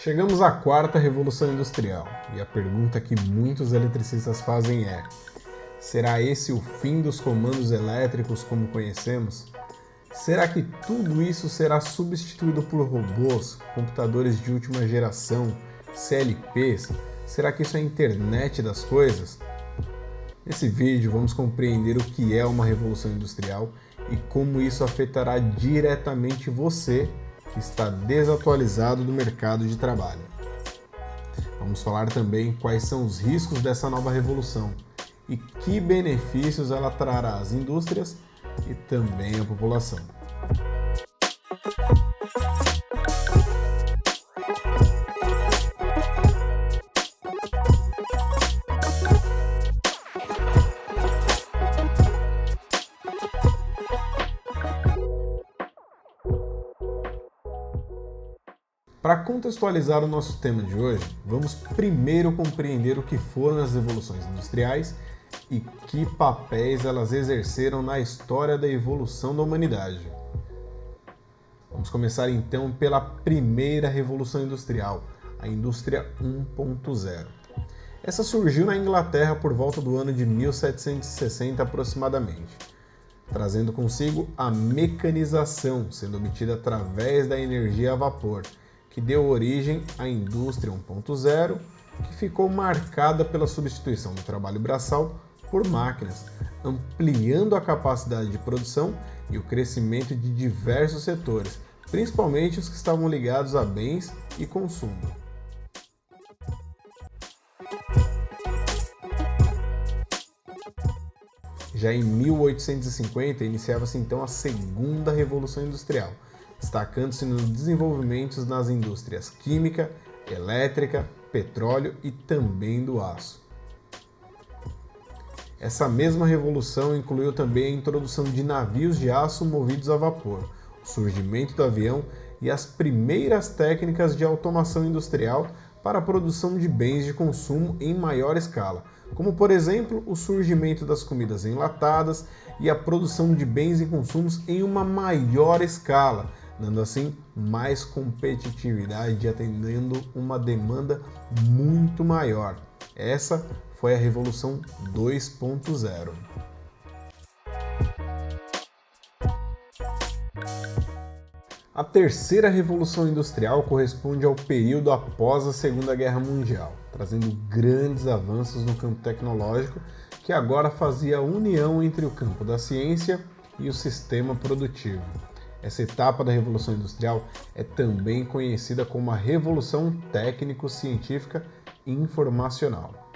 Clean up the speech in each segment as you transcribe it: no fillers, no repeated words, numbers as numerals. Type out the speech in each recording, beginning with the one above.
Chegamos à quarta revolução industrial e a pergunta que muitos eletricistas fazem é: será esse o fim dos comandos elétricos como conhecemos? Será que tudo isso será substituído por robôs, computadores de última geração, CLPs? Será que isso é a internet das coisas? Nesse vídeo vamos compreender o que é uma revolução industrial e como isso afetará diretamente você que está desatualizado do mercado de trabalho. Vamos falar também quais são os riscos dessa nova revolução e que benefícios ela trará às indústrias e também à população. Para contextualizar o nosso tema de hoje, vamos primeiro compreender o que foram as revoluções industriais e que papéis elas exerceram na história da evolução da humanidade. Vamos começar então pela primeira revolução industrial, a indústria 1.0. Essa surgiu na Inglaterra por volta do ano de 1760 aproximadamente, trazendo consigo a mecanização, sendo obtida através da energia a vapor, que deu origem à indústria 1.0, que ficou marcada pela substituição do trabalho braçal por máquinas, ampliando a capacidade de produção e o crescimento de diversos setores, principalmente os que estavam ligados a bens e consumo. Já em 1850 iniciava-se então a segunda revolução industrial, destacando-se nos desenvolvimentos nas indústrias química, elétrica, petróleo e também do aço. Essa mesma revolução incluiu também a introdução de navios de aço movidos a vapor, o surgimento do avião e as primeiras técnicas de automação industrial para a produção de bens de consumo em maior escala, como por exemplo o surgimento das comidas enlatadas e a produção de bens e consumos em uma maior escala, dando assim mais competitividade, atendendo uma demanda muito maior. Essa foi a Revolução 2.0. A terceira revolução industrial corresponde ao período após a Segunda Guerra Mundial, trazendo grandes avanços no campo tecnológico que agora fazia a união entre o campo da ciência e o sistema produtivo. Essa etapa da Revolução Industrial é também conhecida como a Revolução Técnico-Científica Informacional.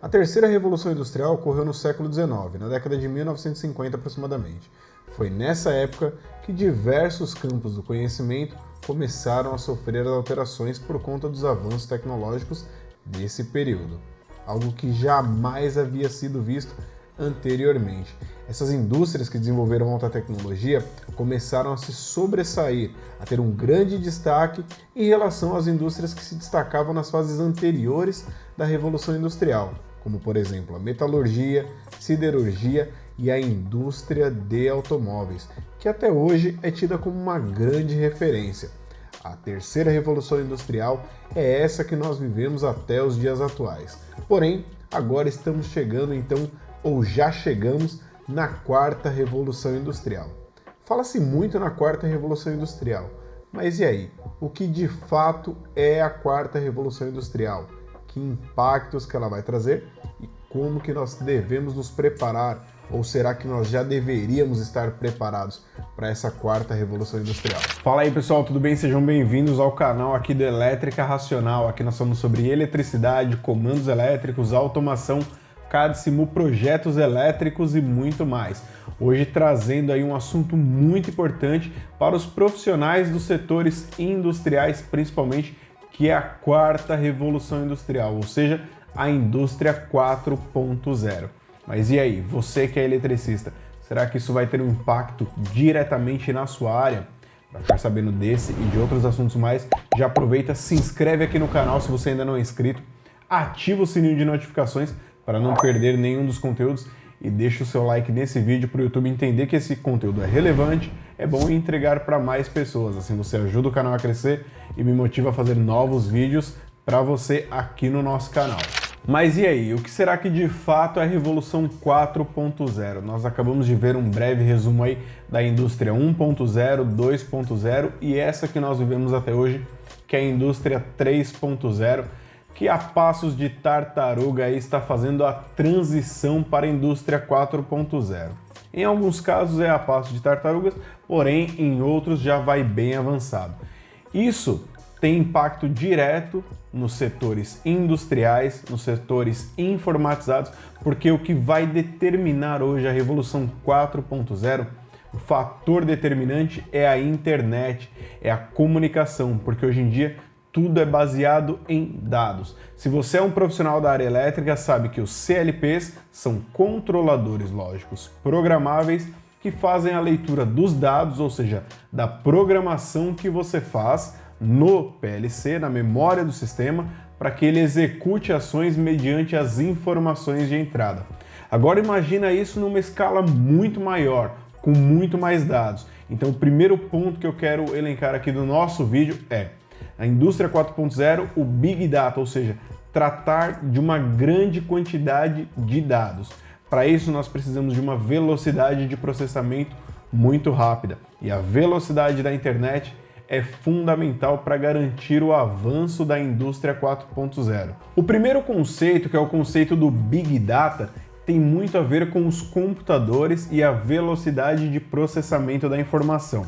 A terceira Revolução Industrial ocorreu no século XIX, na década de 1950 aproximadamente. Foi nessa época que diversos campos do conhecimento começaram a sofrer alterações por conta dos avanços tecnológicos desse período, algo que jamais havia sido visto anteriormente. Essas indústrias que desenvolveram alta tecnologia começaram a se sobressair, a ter um grande destaque em relação às indústrias que se destacavam nas fases anteriores da Revolução Industrial, como por exemplo a metalurgia, siderurgia e a indústria de automóveis, que até hoje é tida como uma grande referência. A terceira Revolução Industrial é essa que nós vivemos até os dias atuais. Porém, agora estamos chegando então, ou já chegamos, na quarta Revolução Industrial. Fala-se muito na quarta Revolução Industrial, mas e aí? O que de fato é a quarta Revolução Industrial? Que impactos que ela vai trazer e como que nós devemos nos preparar? Ou será que nós já deveríamos estar preparados para essa quarta Revolução Industrial? Fala aí pessoal, tudo bem? Sejam bem-vindos ao canal aqui do Elétrica Racional. Aqui nós falamos sobre eletricidade, comandos elétricos, automação, CAD, Simu, projetos elétricos e muito mais. Hoje trazendo aí um assunto muito importante para os profissionais dos setores industriais, principalmente, que é a quarta revolução industrial, ou seja, a indústria 4.0. Mas e aí, você que é eletricista, será que isso vai ter um impacto diretamente na sua área? Para ficar sabendo desse e de outros assuntos mais, já aproveita, se inscreve aqui no canal se você ainda não é inscrito, ativa o sininho de notificações para não perder nenhum dos conteúdos e deixa o seu like nesse vídeo para o YouTube entender que esse conteúdo é relevante, é bom entregar para mais pessoas. Assim você ajuda o canal a crescer e me motiva a fazer novos vídeos para você aqui no nosso canal. Mas e aí, o que será que de fato é a Revolução 4.0? Nós acabamos de ver um breve resumo aí da indústria 1.0, 2.0 e essa que nós vivemos até hoje, que é a indústria 3.0, que a passos de tartaruga aí está fazendo a transição para a indústria 4.0. Em alguns casos é a passos de tartarugas, porém em outros já vai bem avançado. Isso tem impacto direto nos setores industriais, nos setores informatizados, porque o que vai determinar hoje a Revolução 4.0, o fator determinante é a internet, é a comunicação, porque hoje em dia tudo é baseado em dados. Se você é um profissional da área elétrica, sabe que os CLPs são controladores lógicos programáveis que fazem a leitura dos dados, ou seja, da programação que você faz no PLC, na memória do sistema, para que ele execute ações mediante as informações de entrada. Agora imagina isso numa escala muito maior, com muito mais dados. Então o primeiro ponto que eu quero elencar aqui no nosso vídeo é a indústria 4.0, o Big Data, ou seja, tratar de uma grande quantidade de dados. Para isso nós precisamos de uma velocidade de processamento muito rápida e a velocidade da internet é fundamental para garantir o avanço da indústria 4.0. O primeiro conceito, que é o conceito do Big Data, tem muito a ver com os computadores e a velocidade de processamento da informação.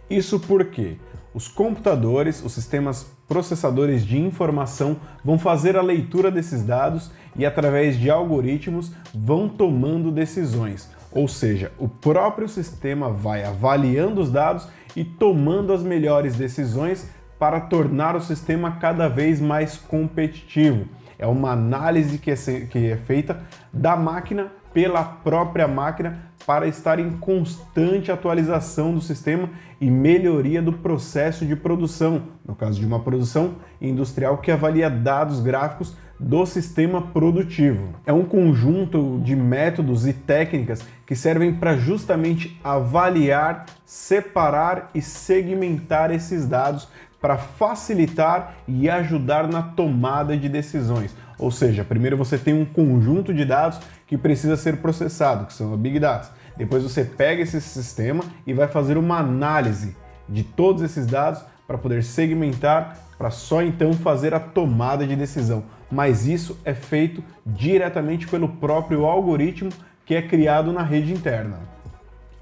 Isso porque os computadores, os sistemas processadores de informação, vão fazer a leitura desses dados e, através de algoritmos, vão tomando decisões. Ou seja, o próprio sistema vai avaliando os dados e tomando as melhores decisões para tornar o sistema cada vez mais competitivo. É uma análise que é feita da máquina pela própria máquina para estar em constante atualização do sistema e melhoria do processo de produção, no caso de uma produção industrial que avalia dados gráficos do sistema produtivo. É um conjunto de métodos e técnicas que servem para justamente avaliar, separar e segmentar esses dados para facilitar e ajudar na tomada de decisões. Ou seja, primeiro você tem um conjunto de dados que precisa ser processado, que são a Big Data. Depois você pega esse sistema e vai fazer uma análise de todos esses dados para poder segmentar, para só então fazer a tomada de decisão. Mas isso é feito diretamente pelo próprio algoritmo que é criado na rede interna.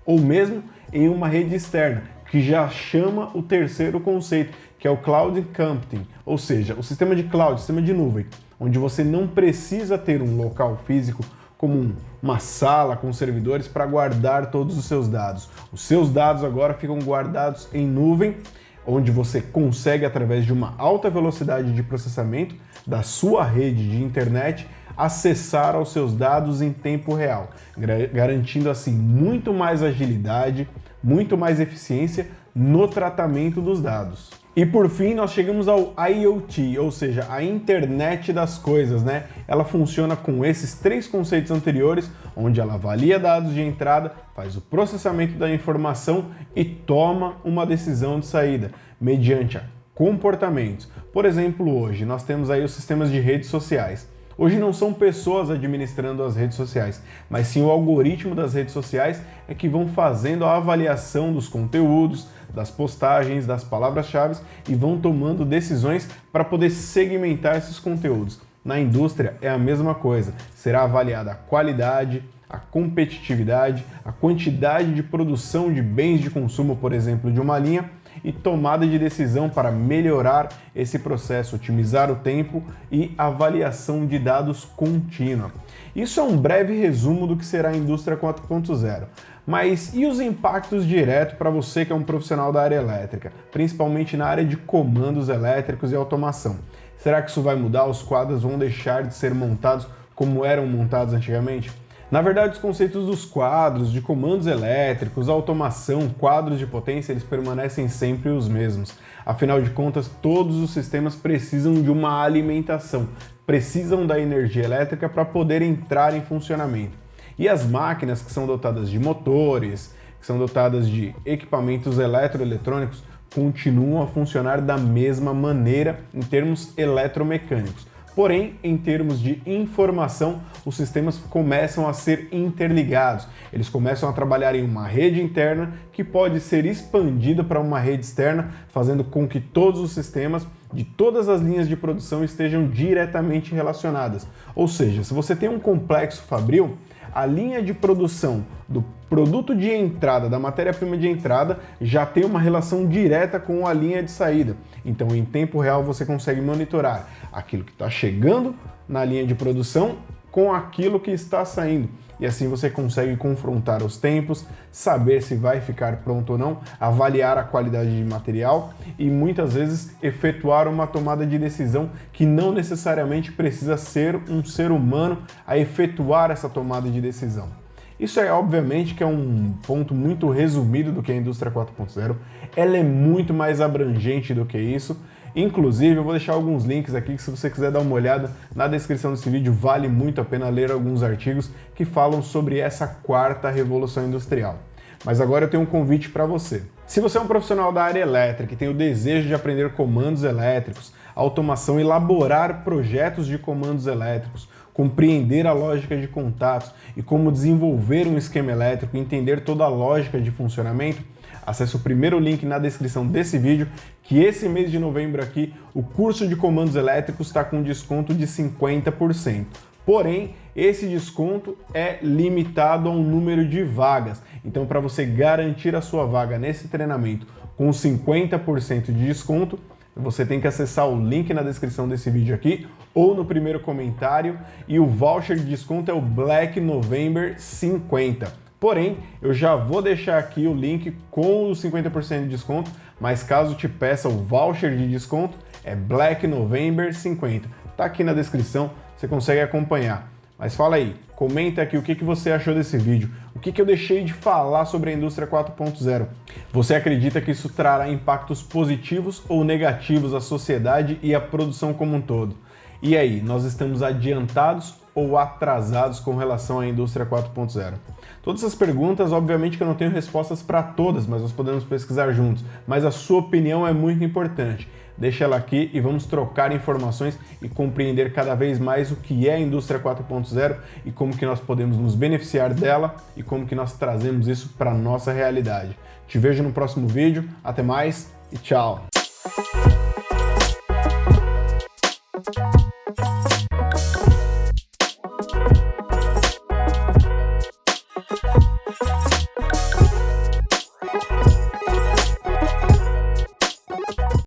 Ou mesmo em uma rede externa, que já chama o terceiro conceito, que é o Cloud Computing, ou seja, o sistema de cloud, sistema de nuvem, onde você não precisa ter um local físico como uma sala com servidores para guardar todos os seus dados. Os seus dados agora ficam guardados em nuvem, onde você consegue, através de uma alta velocidade de processamento da sua rede de internet, acessar aos seus dados em tempo real, garantindo assim muito mais agilidade, muito mais eficiência no tratamento dos dados. E por fim, nós chegamos ao IoT, ou seja, a internet das coisas, né? Ela funciona com esses três conceitos anteriores, onde ela avalia dados de entrada, faz o processamento da informação e toma uma decisão de saída, mediante comportamentos. Por exemplo, hoje nós temos aí os sistemas de redes sociais. Hoje não são pessoas administrando as redes sociais, mas sim o algoritmo das redes sociais é que vão fazendo a avaliação dos conteúdos, das postagens, das palavras-chave e vão tomando decisões para poder segmentar esses conteúdos. Na indústria é a mesma coisa, será avaliada a qualidade, a competitividade, a quantidade de produção de bens de consumo, por exemplo, de uma linha, e tomada de decisão para melhorar esse processo, otimizar o tempo e avaliação de dados contínua. Isso é um breve resumo do que será a indústria 4.0. Mas e os impactos diretos para você que é um profissional da área elétrica, principalmente na área de comandos elétricos e automação? Será que isso vai mudar? Os quadros vão deixar de ser montados como eram montados antigamente? Na verdade, os conceitos dos quadros, de comandos elétricos, automação, quadros de potência, eles permanecem sempre os mesmos. Afinal de contas, todos os sistemas precisam de uma alimentação, precisam da energia elétrica para poder entrar em funcionamento. E as máquinas que são dotadas de motores, que são dotadas de equipamentos eletroeletrônicos, continuam a funcionar da mesma maneira em termos eletromecânicos. Porém, em termos de informação, os sistemas começam a ser interligados. Eles começam a trabalhar em uma rede interna que pode ser expandida para uma rede externa, fazendo com que todos os sistemas de todas as linhas de produção estejam diretamente relacionadas. Ou seja, se você tem um complexo fabril, a linha de produção do produto de entrada, da matéria-prima de entrada, já tem uma relação direta com a linha de saída. Então, em tempo real, você consegue monitorar aquilo que está chegando na linha de produção com aquilo que está saindo. E assim você consegue confrontar os tempos, saber se vai ficar pronto ou não, avaliar a qualidade de material e muitas vezes efetuar uma tomada de decisão que não necessariamente precisa ser um ser humano a efetuar essa tomada de decisão. Isso é obviamente que é um ponto muito resumido do que é a indústria 4.0, ela é muito mais abrangente do que isso. Inclusive, eu vou deixar alguns links aqui que se você quiser dar uma olhada na descrição desse vídeo, vale muito a pena ler alguns artigos que falam sobre essa quarta revolução industrial. Mas agora eu tenho um convite para você. Se você é um profissional da área elétrica e tem o desejo de aprender comandos elétricos, automação, elaborar projetos de comandos elétricos, compreender a lógica de contatos e como desenvolver um esquema elétrico, entender toda a lógica de funcionamento, acesse o primeiro link na descrição desse vídeo, que esse mês de novembro aqui, o curso de comandos elétricos está com desconto de 50%. Porém, esse desconto é limitado a um número de vagas. Então, para você garantir a sua vaga nesse treinamento com 50% de desconto, você tem que acessar o link na descrição desse vídeo aqui ou no primeiro comentário, e o voucher de desconto é o Black November 50. Porém, eu já vou deixar aqui o link com os 50% de desconto, mas caso te peça o voucher de desconto, é Black November 50. Tá aqui na descrição, você consegue acompanhar. Mas fala aí, comenta aqui o que você achou desse vídeo, o que eu deixei de falar sobre a indústria 4.0. Você acredita que isso trará impactos positivos ou negativos à sociedade e à produção como um todo? E aí, nós estamos adiantados ou atrasados com relação à indústria 4.0? Todas essas perguntas, obviamente que eu não tenho respostas para todas, mas nós podemos pesquisar juntos. Mas a sua opinião é muito importante. Deixa ela aqui e vamos trocar informações e compreender cada vez mais o que é a indústria 4.0 e como que nós podemos nos beneficiar dela e como que nós trazemos isso para a nossa realidade. Te vejo no próximo vídeo, até mais e tchau!